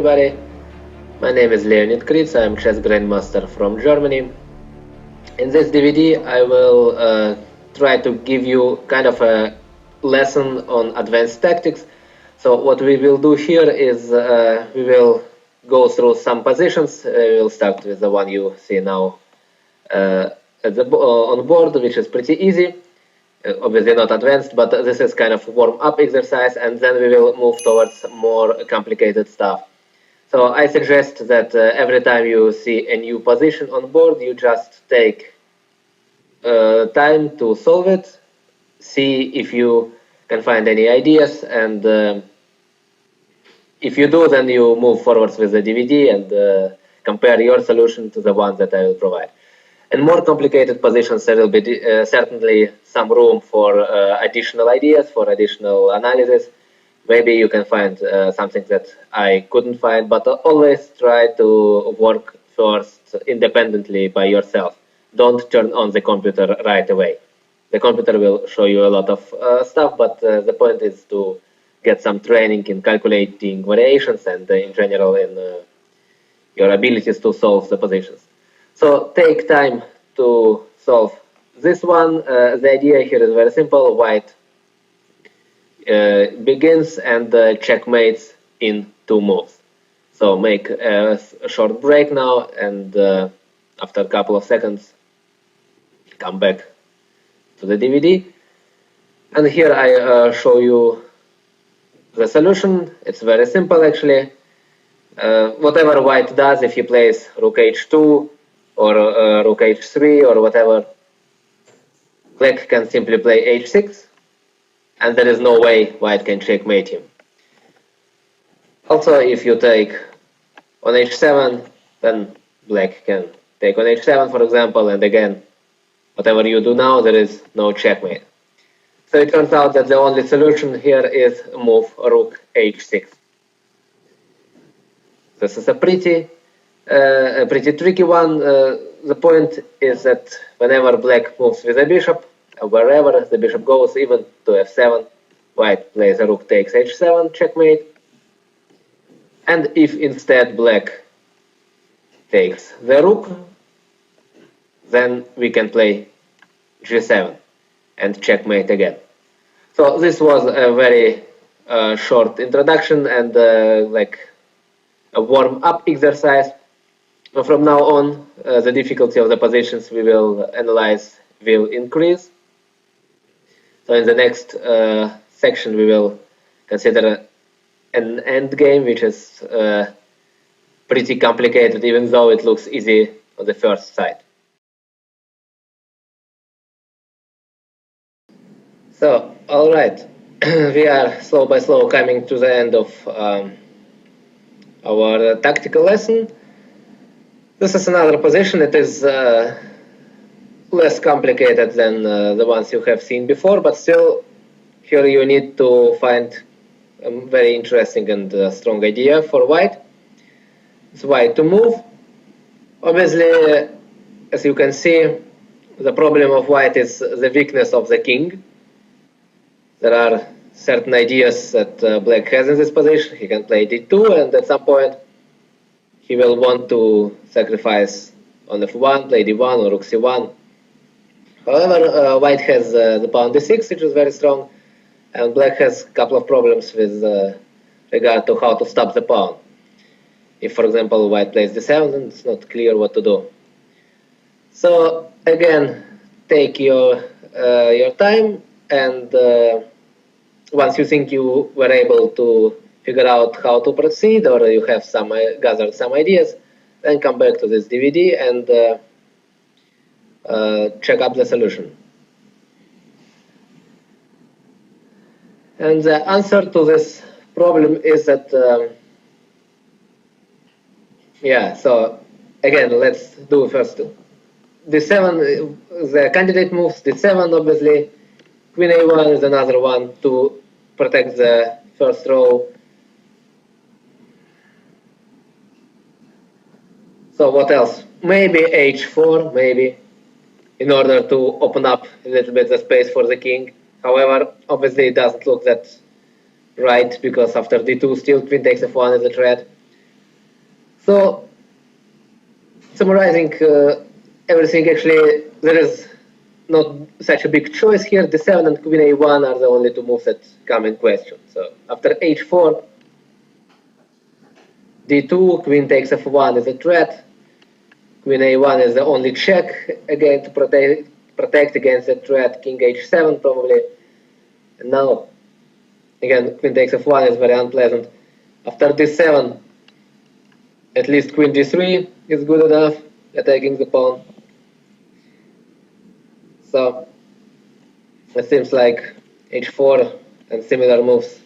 everybody. My name is Leonid Kritz. I'm chess grandmaster from Germany. In this DVD, I will try to give you kind of a lesson on advanced tactics. So what we will do here is we will go through some positions. We will start with the one you see now on board, which is pretty easy. Obviously not advanced, but this is kind of warm-up exercise, and then we will move towards more complicated stuff. So I suggest that every time you see a new position on board, you just take time to solve it, see if you can find any ideas, and if you do, then you move forwards with the DVD and compare your solution to the one that I will provide. In more complicated positions, there will be certainly some room for additional ideas, for additional analysis. Maybe you can find something that I couldn't find, but always try to work first independently by yourself. Don't turn on the computer right away. The computer will show you a lot of stuff, but the point is to get some training in calculating variations and in general in your abilities to solve the positions. So take time to solve this one. The idea here is very simple. White begins and checkmates in 2 moves. So make a short break now, and after a couple of seconds, come back to the DVD. And here I show you the solution. It's very simple actually. Whatever white does, if he plays rook h2 or rook h3 or whatever, black can simply play h6, and there is no way white can checkmate him. Also, if you take on h7, then black can take on h7, for example, and again, whatever you do now, there is no checkmate. So it turns out that the only solution here is move rook h6. This is a pretty tricky one. The point is that whenever black moves with a bishop, wherever the bishop goes, even to f7, white plays a rook takes h7, checkmate. And if instead black takes the rook, then we can play g7 and checkmate again. So this was a very short introduction and like a warm-up exercise. From now on, the difficulty of the positions we will analyze will increase. So in the next section, we will consider an endgame, which is pretty complicated, even though it looks easy on the first sight. So, all right, we are slow by slow coming to the end of our tactical lesson. This is another position. It is less complicated than the ones you have seen before, but still here you need to find a very interesting and strong idea for white. It's white to move. Obviously, as you can see, the problem of white is the weakness of the king. There are certain ideas that black has in this position. He can play d2, and at some point he will want to sacrifice on f1, play d1 or rook c1. However, white has the pawn d6, which is very strong, and black has a couple of problems with regard to how to stop the pawn. If, for example, white plays d7, then it's not clear what to do. So again, take your time, and once you think you were able to figure out how to proceed, or you have gathered some ideas, then come back to this DVD and check up the solution. And the answer to this problem is that, so again, let's do first d7, the candidate moves d7, obviously. Queen a1 is another one to protect the first row. So what else? Maybe h4, maybe, in order to open up a little bit the space for the king. However, obviously it doesn't look that right, because after d2 still queen takes f1 is a threat. So, summarizing everything, actually, there is not such a big choice here. D7 and Queen A1 are the only two moves that come in question. So, after H4, D2, Queen takes F1 is a threat. Queen A1 is the only check again to protect against the threat. King H7 probably. And now, again, Queen takes F1 is very unpleasant. After D7, at least Queen D3 is good enough, attacking the pawn. So, it seems like H4 and similar moves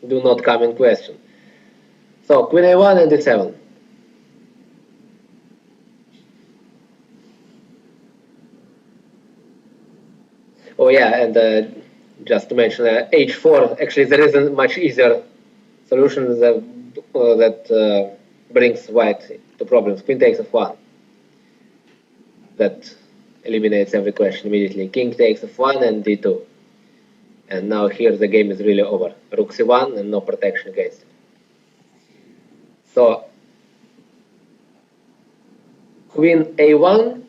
do not come in question. So, Queen A1 and D7. Oh yeah, and just to mention, H4, actually there is a much easier solution that brings white to problems. Queen takes F1. That eliminates every question immediately. King takes F1 and D2. And now here the game is really over. Rook C1 and no protection against it. So, Queen A1,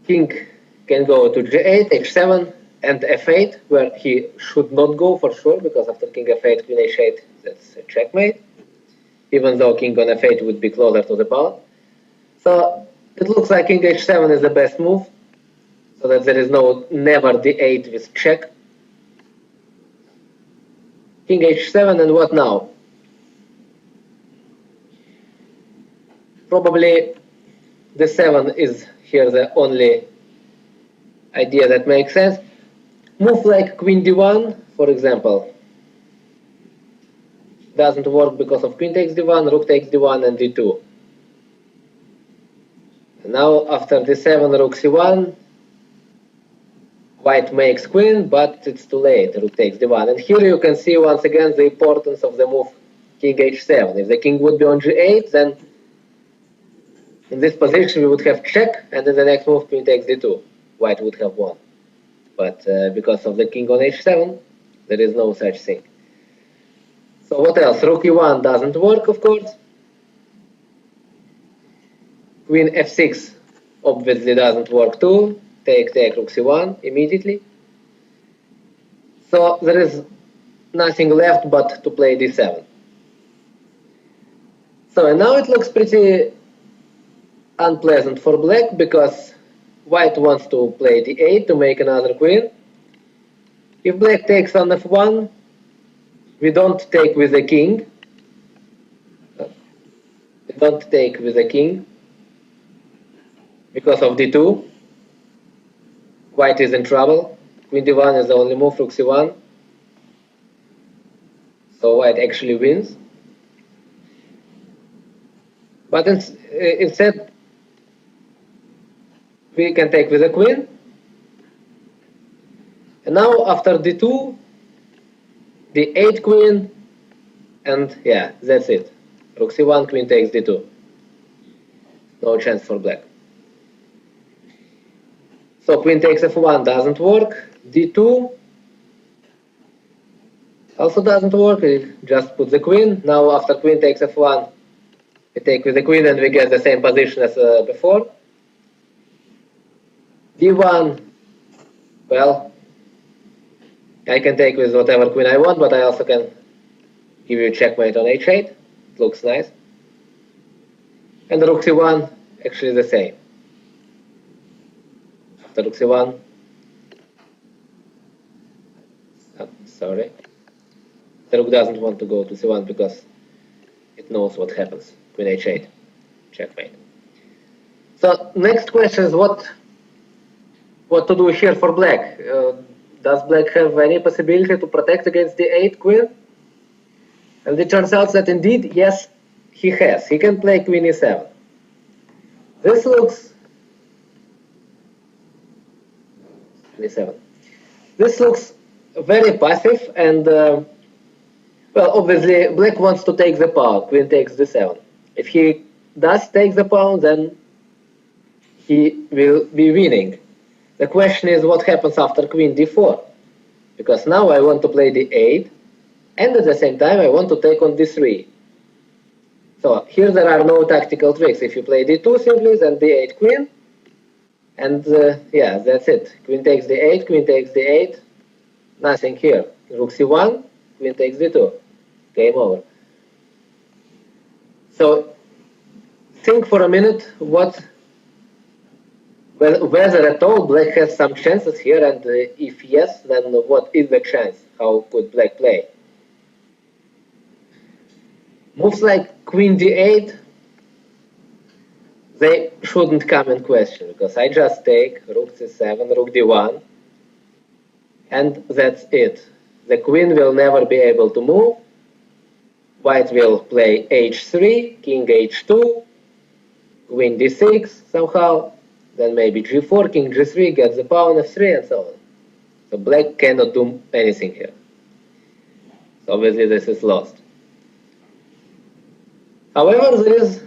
King can go to G8, H7, and F8, where he should not go for sure, because after King F8, Queen H8, that's a checkmate, even though King on F8 would be closer to the pawn. So it looks like King H7 is the best move, so that there is never D8 with check. King H7, and what now? Probably D7 is here the only idea that makes sense. Move like Queen D1, for example, doesn't work because of Queen takes D1, Rook takes D1, and D2. And now after D7, Rook C1, White makes Queen, but it's too late, Rook takes D1. And here you can see once again the importance of the move King H7. If the King would be on G8, then in this position we would have check, and in the next move Queen takes D2. White would have won. But because of the King on H7, there is no such thing. So what else? Rook E1 doesn't work, of course. Queen F6 obviously doesn't work too. Take Rook C1 immediately. So there is nothing left but to play D7. So and now it looks pretty unpleasant for black, because white wants to play D8 to make another queen. If black takes on F1, we don't take with the king. We don't take with the king because of D2. White is in trouble. Queen D1 is the only move, Rook C1. So white actually wins. But instead, we can take with the queen. And now after D2, D8 queen, and yeah, that's it. Rook C1, queen takes D2. No chance for black. So queen takes F1 doesn't work. D2 also doesn't work. We just put the queen. Now after queen takes F1, we take with the queen and we get the same position as before. D1, well, I can take with whatever queen I want, but I also can give you a checkmate on H8. It looks nice. And Rook C1, actually the same. After Rook C1, sorry, the Rook doesn't want to go to C1 because it knows what happens. Queen H8, checkmate. So next question is what to do here for black. Does black have any possibility to protect against the 8 queen? And it turns out that indeed, yes, he has. He can play queen e7. This looks This looks very passive, and well, obviously black wants to take the pawn. Queen takes d7. If he does take the pawn, then he will be winning. The question is what happens after queen d4, because now I want to play d8, and at the same time I want to take on d3. So here there are no tactical tricks. If you play d2 simply, then d8 queen, and yeah, that's it. Queen takes d8, queen takes d8, nothing here. Rook c1, queen takes d2, game over. So think for a minute whether at all black has some chances here, and if yes, then what is the chance? How could black play? Moves like queen d8, they shouldn't come in question, because I just take rook c7, rook d1, and that's it. The queen will never be able to move. White will play h3, king h2, queen d6 somehow, then maybe g4, king g3, gets the pawn f3, and so on. So black cannot do anything here. So obviously this is lost. However, there is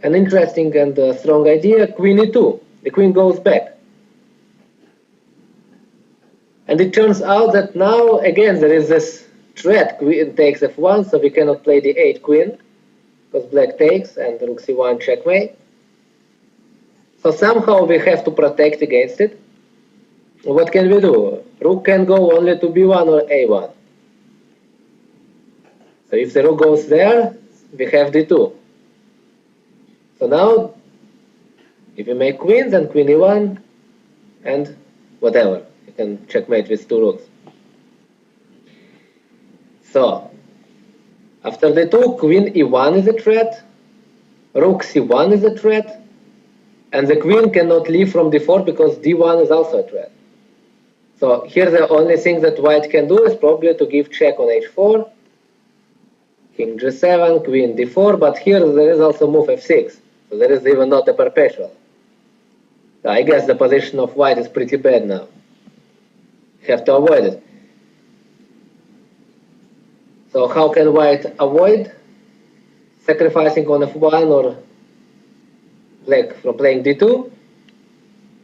an interesting and strong idea, queen e2. The queen goes back. And it turns out that now, again, there is this threat, queen takes f1, so we cannot play the 8 queen, because black takes, and rook c1 checkmate. So somehow we have to protect against it. What can we do? Rook can go only to b1 or a1. So if the rook goes there, we have d2. So now, if we make queen, then queen e1, and whatever. You can checkmate with 2 rooks. So, after d2, queen e1 is a threat, rook c1 is a threat, and the queen cannot leave from d4 because d1 is also a threat. So here the only thing that white can do is probably to give check on h4, king g7, queen d4, but here there is also move f6, so there is even not a perpetual. So I guess the position of white is pretty bad now. Have to avoid it. So how can white avoid sacrificing on f1 or black from playing d2?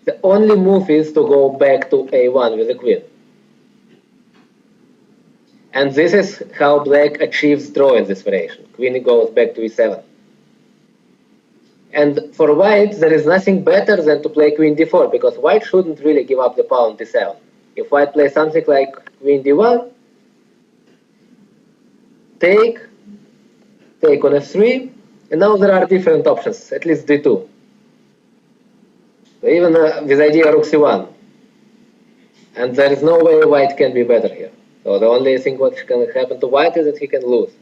The only move is to go back to a1 with the queen. And this is how black achieves draw in this variation. Queen goes back to e7. And for white, there is nothing better than to play queen d4, because white shouldn't really give up the pawn d7. If white plays something like queen d1, take on f3, and now there are different options, at least d2. So even with idea rook c1. And there is no way white can be better here. So the only thing what can happen to white is that he can lose.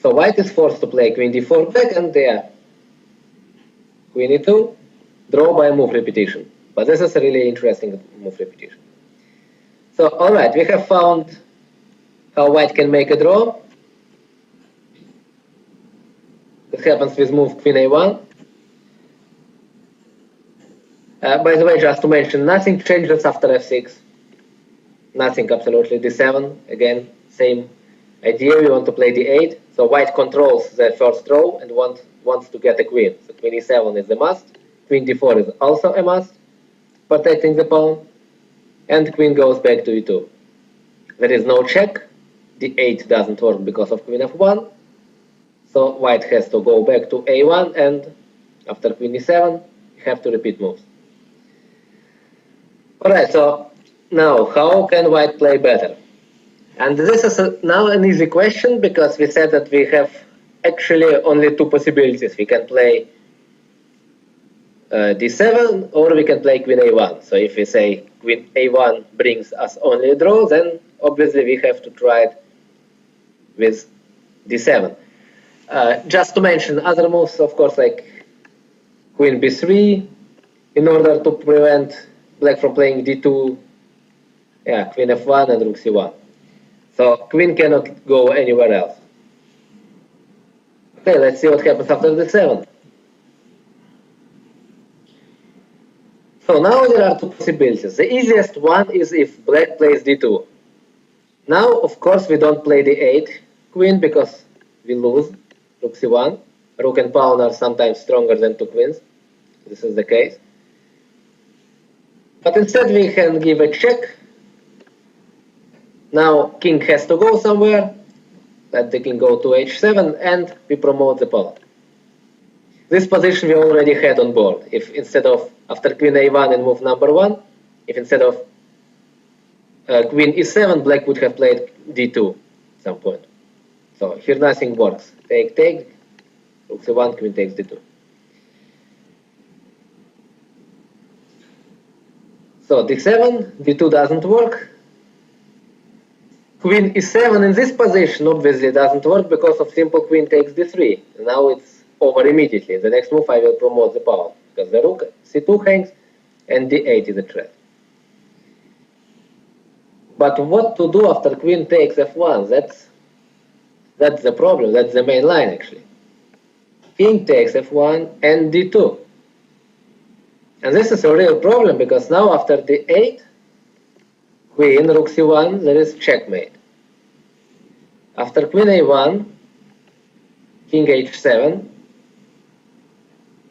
So white is forced to play queen d4 back, and yeah, queen e2, draw by move repetition. But this is a really interesting move repetition. So alright, we have found how white can make a draw. This happens with move queen a1. By the way, just to mention, nothing changes after f6. Nothing, absolutely. d7, again, same idea. We want to play d8. So white controls the first row and wants to get a queen. So queen e7 is a must. Queen d4 is also a must, protecting the pawn. And queen goes back to e2. There is no check. d8 doesn't work because of queen f1. So white has to go back to a1, and after queen e7, you have to repeat moves. Alright, so now how can white play better? And this is now an easy question, because we said that we have actually only two possibilities. We can play d7, or we can play queen a1. So if we say queen a1 brings us only a draw, then obviously we have to try it with d7. Just to mention other moves, of course, like queen b3, in order to prevent black from playing d2, yeah, queen f1 and rook c1. So queen cannot go anywhere else. Okay, let's see what happens after d7. So now there are two possibilities. The easiest one is if black plays d2. Now, of course, we don't play d8 queen because we lose rook c1. Rook and pawn are sometimes stronger than two queens. This is the case. But instead we can give a check. Now king has to go somewhere. let the king go to h7, and we promote the pawn. This position we already had on board. If instead of, after queen a1 and move number 1, if instead of queen e7, black would have played d2 at some point. So here nothing works. Take, rook c1, queen takes d2. So d7, d2 doesn't work. Queen e7 in this position obviously doesn't work because of simple queen takes d3. Now it's over immediately. The next move I will promote the pawn because the rook c2 hangs and d8 is a threat. But what to do after queen takes f1? That's the problem. That's the main line actually. King takes f1 and d2. And this is a real problem because now after d8, queen, rook c1, there is checkmate. After queen a1, king h7,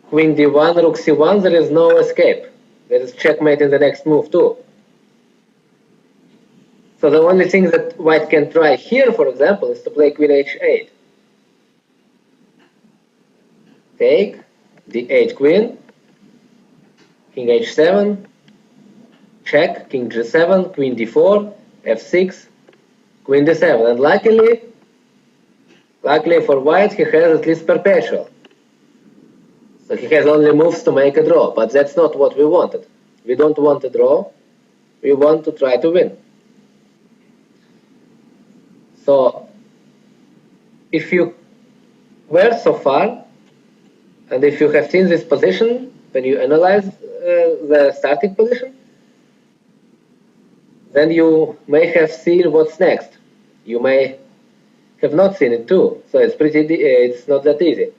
queen d1, rook c1, there is no escape. There is checkmate in the next move too. So the only thing that white can try here, for example, is to play queen h8. Take, d8 queen, king h7, check, king g7, queen d4, f6, queen d7. And luckily for white, he has at least perpetual. So he has only moves to make a draw, but that's not what we wanted. We don't want a draw, we want to try to win. So if you were so far, and if you have seen this position, when you analyze the starting position, then you may have seen what's next. You may have not seen it too. So it's not that easy.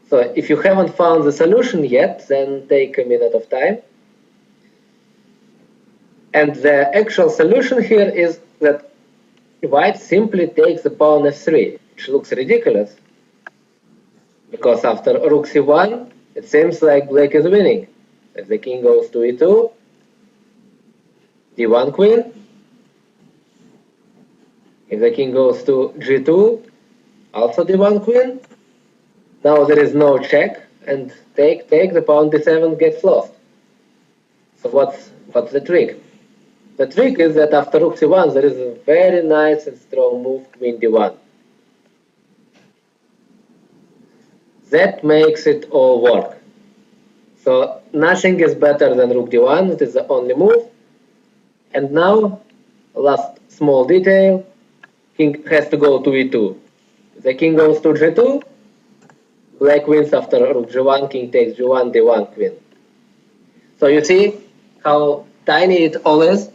So if you haven't found the solution yet, then take a minute of time. And the actual solution here is that white simply takes the pawn f3, which looks ridiculous. Because after rook c1, it seems like black is winning. If the king goes to e2, d1 queen. If the king goes to g2, also d1 queen. Now there is no check, and take, the pawn d7 gets lost. So what's the trick? The trick is that after rook c1, there is a very nice and strong move, queen d1. That makes it all work. So nothing is better than rook d1, it is the only move. And now, last small detail, king has to go to e2. The king goes to g2, black wins after rook g1, king takes g1, d1 queen. So you see how tiny it all is?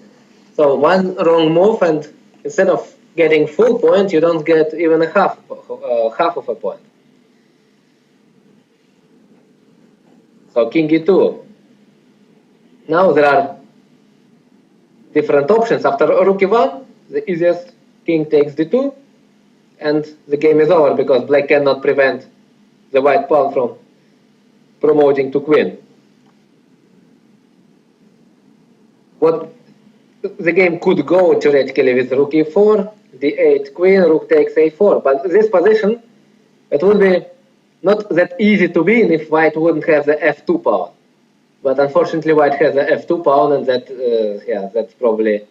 So one wrong move, and instead of getting full point, you don't get even a half of a point. So king e2. Now there are different options. After rook e1, the easiest, king takes d2, and the game is over because black cannot prevent the white pawn from promoting to queen. What the game could go theoretically with rook e4, d8 queen, rook takes a4, but this position, it would be not that easy to win if white wouldn't have the f2 pawn. But unfortunately, white has the f2 pawn, and that's probably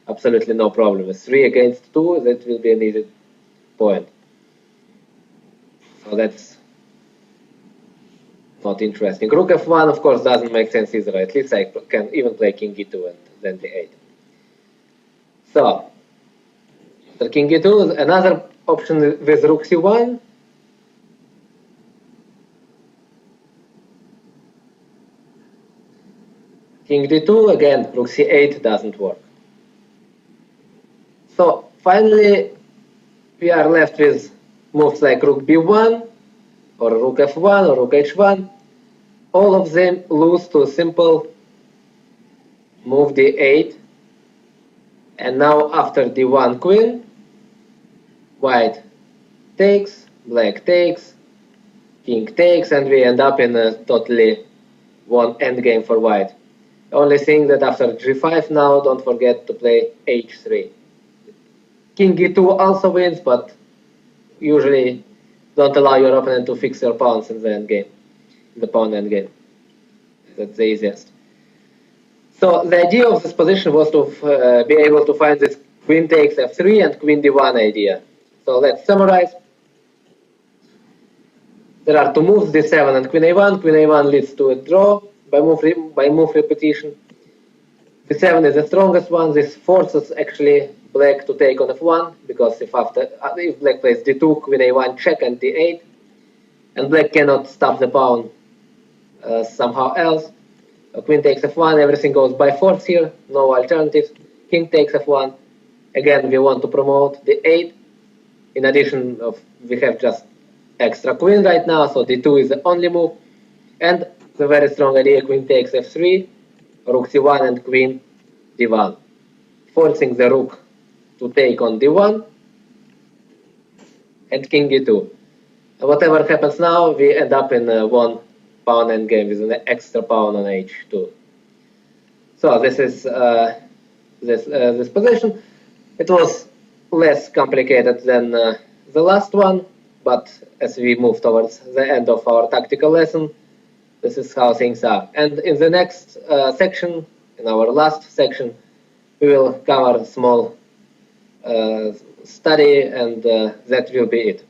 absolutely no problem. With 3 against 2, that will be an easy point. So that's not interesting. Rook f1, of course, doesn't make sense either. At least I can even play king e2 and then d8. So, after king e2, another option with rook c1. King d2, again, rook c8 doesn't work. So finally, we are left with moves like rook b1, or rook f1, or rook h1. All of them lose to a simple move d8. And now after d1 queen, white takes, black takes, king takes, and we end up in a totally won endgame for white. The only thing that after g5 now, don't forget to play h3. king e2 also wins, but usually don't allow your opponent to fix your pawns in the endgame, the pawn endgame. That's the easiest. So the idea of this position was to be able to find this queen takes f3 and queen d1 idea. So let's summarize. There are two moves, d7 and queen a1. Queen a1 leads to a draw by move repetition. d7 is the strongest one. This forces actually black to take on f1, because if black plays d2, queen a1 check and d8, and black cannot stop the pawn somehow else. Queen takes f1, everything goes by force here, no alternatives. King takes f1. Again, we want to promote d8. In addition, we have just extra queen right now, so d2 is the only move. And the very strong idea, queen takes f3, rook c1 and queen d1, forcing the rook to take on d1 and king e2. And whatever happens now, we end up in one pawn endgame with an extra pawn on h2. So this is this position. It was less complicated than the last one, but as we move towards the end of our tactical lesson, this is how things are. And in the next section, in our last section, we will cover a small study, and that will be it.